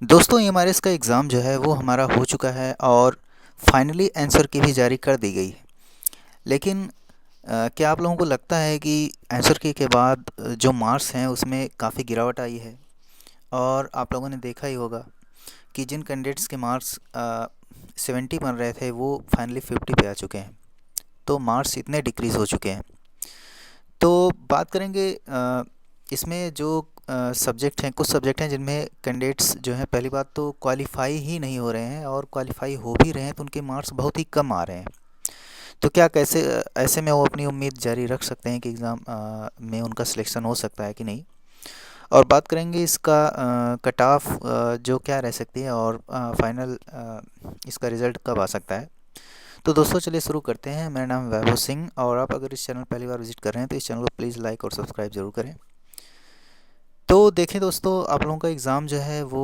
दोस्तों एमआरएस का एग्ज़ाम जो है वो हमारा हो चुका है और फाइनली आंसर की भी जारी कर दी गई है। लेकिन क्या आप लोगों को लगता है कि आंसर की के बाद जो मार्क्स हैं उसमें काफ़ी गिरावट आई है? और आप लोगों ने देखा ही होगा कि जिन कैंडिडेट्स के मार्क्स 70 बन रहे थे वो फाइनली 50 पे आ चुके हैं। तो मार्क्स इतने डिक्रीज़ हो चुके हैं। तो बात करेंगे इसमें जो सब्जेक्ट हैं, कुछ सब्जेक्ट हैं जिनमें कैंडिडेट्स जो हैं, पहली बात तो क्वालिफाई ही नहीं हो रहे हैं, और क्वालिफाई हो भी रहे हैं तो उनके मार्क्स बहुत ही कम आ रहे हैं। तो क्या कैसे ऐसे में वो अपनी उम्मीद जारी रख सकते हैं कि एग्ज़ाम में उनका सिलेक्शन हो सकता है कि नहीं? और बात करेंगे इसका कट ऑफ जो क्या रह सकती है, और फाइनल इसका रिज़ल्ट कब आ सकता है। तो दोस्तों चलिए शुरू करते हैं। मेरा नाम है वैभव सिंह, और आप अगर इस चैनल पहली बार विजिट कर रहे हैं तो इस चैनल को प्लीज़ लाइक और सब्सक्राइब ज़रूर करें। तो देखें दोस्तों, आप लोगों का एग्ज़ाम जो है वो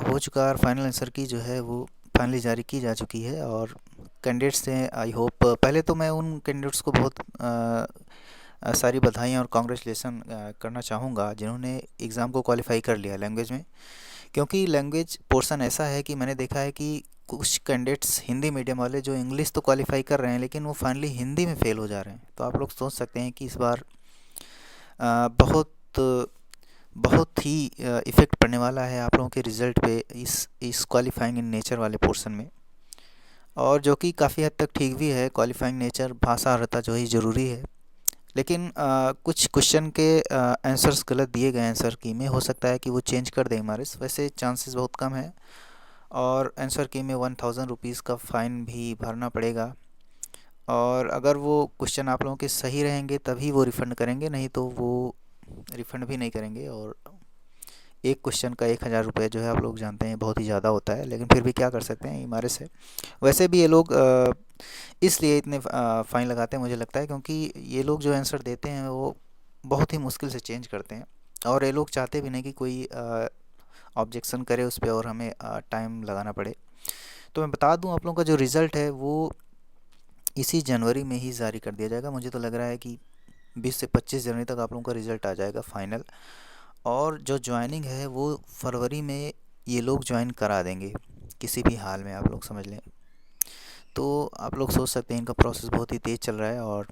हो चुका है, और फाइनल आंसर की जो है वो फाइनली जारी की जा चुकी है। और कैंडिडेट्स हैं, आई होप, पहले तो मैं उन कैंडिडेट्स को बहुत सारी बधाइयाँ और कॉन्ग्रेचुलेसन करना चाहूँगा जिन्होंने एग्ज़ाम को क्वालिफाई कर लिया लैंग्वेज में। क्योंकि लैंग्वेज पोर्शन ऐसा है कि मैंने देखा है कि कुछ कैंडिडेट्स हिंदी मीडियम वाले जो इंग्लिश तो क्वालिफाई कर रहे हैं लेकिन वो फाइनली हिंदी में फ़ेल हो जा रहे हैं। तो आप लोग सोच सकते हैं कि इस बार बहुत बहुत ही इफ़ेक्ट पड़ने वाला है आप लोगों के रिज़ल्ट पे, इस क्वालिफाइंग इन नेचर वाले पोर्शन में। और जो कि काफ़ी हद तक ठीक भी है, क्वालिफाइंग नेचर भाषा अर्हता जो ही ज़रूरी है। लेकिन कुछ क्वेश्चन के आंसर्स गलत दिए गए आंसर की में, हो सकता है कि वो चेंज कर दें हमारे, वैसे चांसेस बहुत कम है। और आंसर की में 1000 रुपीज़ का फ़ाइन भी भरना पड़ेगा। और अगर वो क्वेश्चन आप लोगों के सही रहेंगे तभी वो रिफ़ंड करेंगे, नहीं तो वो रिफ़ंड भी नहीं करेंगे। और एक क्वेश्चन का 1000 रुपये जो है, आप लोग जानते हैं, बहुत ही ज़्यादा होता है, लेकिन फिर भी क्या कर सकते हैं हमारे से। वैसे भी ये लोग इसलिए इतने फ़ाइन लगाते हैं मुझे लगता है, क्योंकि ये लोग जो आंसर देते हैं वो बहुत ही मुश्किल से चेंज करते हैं। और ये लोग चाहते भी नहीं कि कोई ऑब्जेक्शन करे उस पर और हमें टाइम लगाना पड़े। तो मैं बता दूं, आप लोगों का जो रिज़ल्ट है वो इसी जनवरी में ही जारी कर दिया जाएगा। मुझे तो लग रहा है कि 20 से 25 जनवरी तक आप लोगों का रिज़ल्ट आ जाएगा फाइनल। और जो ज्वाइनिंग है वो फरवरी में ये लोग ज्वाइन करा देंगे किसी भी हाल में, आप लोग समझ लें। तो आप लोग सोच सकते हैं इनका प्रोसेस बहुत ही तेज़ चल रहा है। और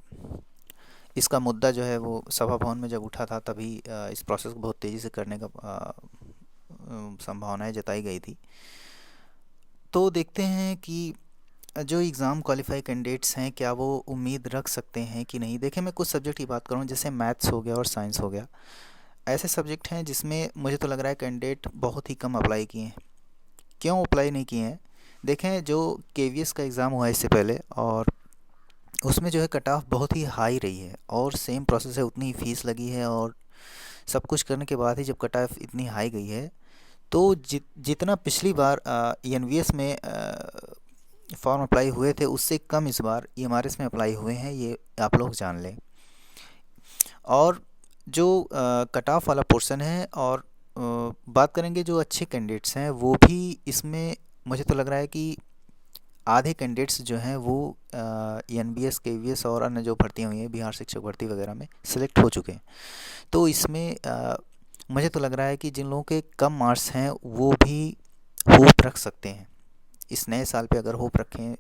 इसका मुद्दा जो है वो सभा भवन में जब उठा था तभी इस प्रोसेस को बहुत तेज़ी से करने का संभावनाएं जताई गई थी। तो देखते हैं कि जो एग्ज़ाम क्वालिफाई कैंडिडेट्स हैं क्या वो उम्मीद रख सकते हैं कि नहीं। देखें, मैं कुछ सब्जेक्ट की बात करूं, जैसे मैथ्स हो गया और साइंस हो गया। ऐसे सब्जेक्ट हैं जिसमें मुझे तो लग रहा है कैंडिडेट बहुत ही कम अप्लाई किए हैं। क्यों अप्लाई नहीं किए हैं? देखें, जो केवीएस का एग्ज़ाम हुआ इससे पहले, और उसमें जो है कट ऑफ बहुत ही हाई रही है, और सेम प्रोसेस है, उतनी ही फीस लगी है, और सब कुछ करने के बाद ही जब कट ऑफ इतनी हाई गई है, तो जितना पिछली बार एनवीएस में फॉर्म अप्लाई हुए थे उससे कम इस बार ईएमआरएस में अप्लाई हुए हैं, ये आप लोग जान लें। और जो कट ऑफ वाला पोर्शन है, और बात करेंगे जो अच्छे कैंडिडेट्स हैं वो भी इसमें, मुझे तो लग रहा है कि आधे कैंडिडेट्स जो हैं वो एनबीएस केवीएस और अन्य जो भर्तियां हुई हैं, बिहार शिक्षक भर्ती वगैरह में सिलेक्ट हो चुके हैं। तो इसमें मुझे तो लग रहा है कि जिन लोगों के कम मार्क्स हैं वो भी होप रख सकते हैं इस नए साल पे। अगर होप रखें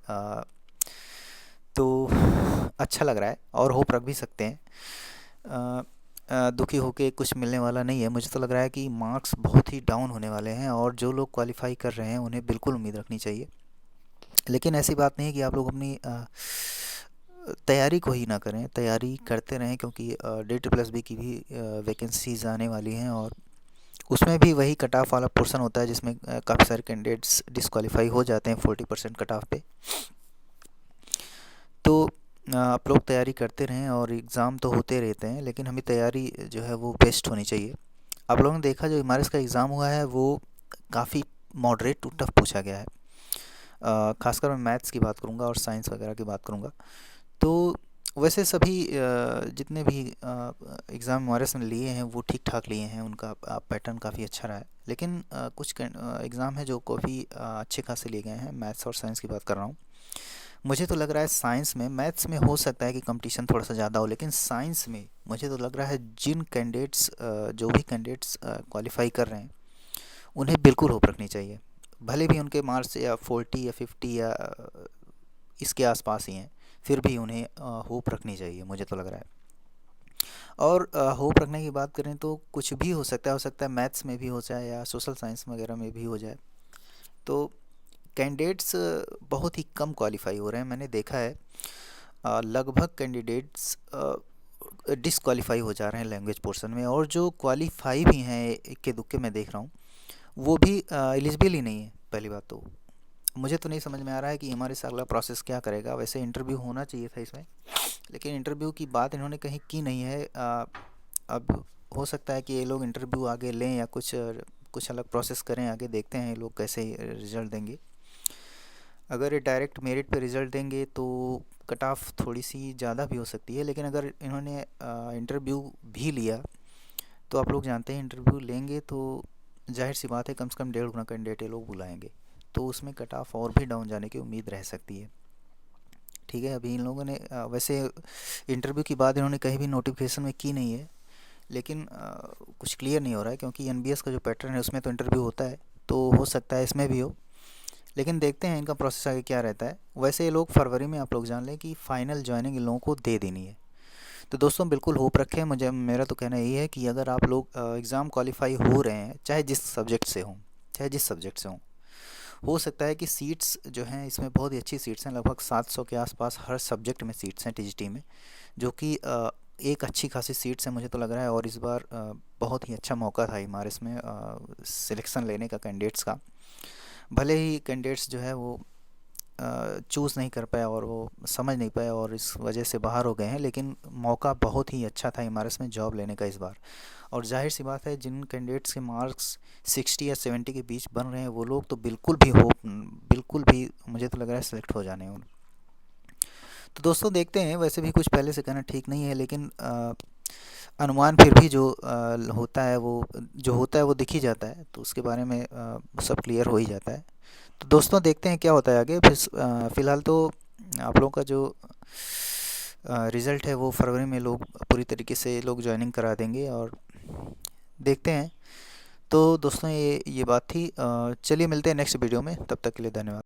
तो अच्छा लग रहा है, और होप रख भी सकते हैं। दुखी होके कुछ मिलने वाला नहीं है। मुझे तो लग रहा है कि मार्क्स बहुत ही डाउन होने वाले हैं, और जो लोग क्वालिफाई कर रहे हैं उन्हें बिल्कुल उम्मीद रखनी चाहिए। लेकिन ऐसी बात नहीं है कि आप लोग अपनी तैयारी को ही ना करें, तैयारी करते रहें, क्योंकि DSSB की भी वैकेंसीज आने वाली हैं, और उसमें भी वही कट ऑफ वाला पोर्शन होता है जिसमें काफ़ी सारे कैंडिडेट्स डिस्क्वालीफाई हो जाते हैं 40% कट ऑफ पे। तो आप लोग तैयारी करते रहें, और एग्ज़ाम तो होते रहते हैं, लेकिन हमें तैयारी जो है वो बेस्ट होनी चाहिए। आप लोगों ने देखा जो हमारे इसका एग्ज़ाम हुआ है वो काफ़ी मॉडरेट टू टफ पूछा गया है। खासकर मैं मैथ्स की बात करूँगा और साइंस वगैरह की बात करूँगा। तो वैसे सभी जितने भी एग्ज़ाम हमारे से लिए हैं वो ठीक ठाक लिए हैं, उनका पैटर्न काफ़ी अच्छा रहा है। लेकिन कुछ एग्ज़ाम है जो काफ़ी अच्छे खासे लिए गए हैं। मैथ्स और साइंस की बात कर रहा हूँ। मुझे तो लग रहा है साइंस में, मैथ्स में हो सकता है कि कंपटीशन थोड़ा सा ज़्यादा हो, लेकिन साइंस में मुझे तो लग रहा है जिन कैंडिडेट्स जो भी कैंडिडेट्स क्वालिफाई कर रहे हैं उन्हें बिल्कुल होप रखनी चाहिए। भले भी उनके मार्क्स या 40 या 50 या इसके आसपास ही हैं, फिर भी उन्हें होप रखनी चाहिए, मुझे तो लग रहा है। और होप रखने की बात करें तो कुछ भी हो सकता है मैथ्स में भी हो जाए या सोशल साइंस वगैरह में भी हो जाए। तो कैंडिडेट्स बहुत ही कम क्वालिफाई हो रहे हैं, मैंने देखा है। लगभग कैंडिडेट्स डिसक्वालीफाई हो जा रहे हैं लैंग्वेज पोर्शन में, और जो क्वालिफाई भी हैं इक्के दुक्के मैं देख रहा हूँ, वो भी एलिजिबल ही नहीं है। पहली बात तो मुझे तो नहीं समझ में आ रहा है कि हमारे से अगला प्रोसेस क्या करेगा। वैसे इंटरव्यू होना चाहिए था इसमें, लेकिन इंटरव्यू की बात इन्होंने कहीं की नहीं है। अब हो सकता है कि ये लोग इंटरव्यू आगे लें या कुछ अलग प्रोसेस करें आगे, देखते हैं ये लोग कैसे रिजल्ट देंगे। अगर ये डायरेक्ट मेरिट पे रिज़ल्ट देंगे तो कट ऑफ थोड़ी सी ज़्यादा भी हो सकती है, लेकिन अगर इन्होंने इंटरव्यू भी लिया तो आप लोग जानते हैं इंटरव्यू लेंगे तो जाहिर सी बात है कम से कम 1.5 गुना कैंडिडेट ये लोग बुलाएंगे, तो उसमें कट ऑफ और भी डाउन जाने की उम्मीद रह सकती है। ठीक है, अभी इन लोगों ने वैसे इंटरव्यू की बात इन्होंने कहीं भी नोटिफिकेशन में की नहीं है, लेकिन कुछ क्लियर नहीं हो रहा है क्योंकि एनबीएस का जो पैटर्न है उसमें तो इंटरव्यू होता है, तो हो सकता है इसमें भी हो। लेकिन देखते हैं इनका प्रोसेस आगे क्या रहता है। वैसे ये लोग फरवरी में, आप लोग जान लें कि फ़ाइनल ज्वाइनिंग इन लोगों को दे देनी है। तो दोस्तों बिल्कुल होप रखें। मुझे मेरा तो कहना यही है कि अगर आप लोग एग्ज़ाम क्वालिफाई हो रहे हैं, चाहे जिस सब्जेक्ट से हों, चाहे जिस सब्जेक्ट से हों, हो सकता है कि सीट्स जो हैं इसमें बहुत ही अच्छी सीट्स हैं, लगभग 700 के आसपास हर सब्जेक्ट में सीट्स हैं टीजीटी में, जो कि एक अच्छी खासी सीट्स हैं मुझे तो लग रहा है। और इस बार बहुत ही अच्छा मौका था हमारे इसमें सिलेक्शन लेने का कैंडिडेट्स का। भले ही कैंडिडेट्स जो है वो चूज़ नहीं कर पाए और वो समझ नहीं पाए और इस वजह से बाहर हो गए हैं, लेकिन मौका बहुत ही अच्छा था इमारत में जॉब लेने का इस बार। और जाहिर सी बात है जिन कैंडिडेट्स के मार्क्स 60 या 70 के बीच बन रहे हैं वो लोग तो बिल्कुल भी मुझे तो लग रहा है सेलेक्ट हो जाने हैं। तो दोस्तों देखते हैं, वैसे भी कुछ पहले से कहना ठीक नहीं है, लेकिन अनुमान फिर भी जो होता है वो दिख ही जाता है, तो उसके बारे में सब क्लियर हो ही जाता है। तो दोस्तों देखते हैं क्या होता है आगे। फिर फ़िलहाल तो आप लोगों का जो रिज़ल्ट है वो फरवरी में लोग पूरी तरीके से लोग ज्वाइनिंग करा देंगे, और देखते हैं। तो दोस्तों ये बात थी। चलिए मिलते हैं नेक्स्ट वीडियो में, तब तक के लिए धन्यवाद।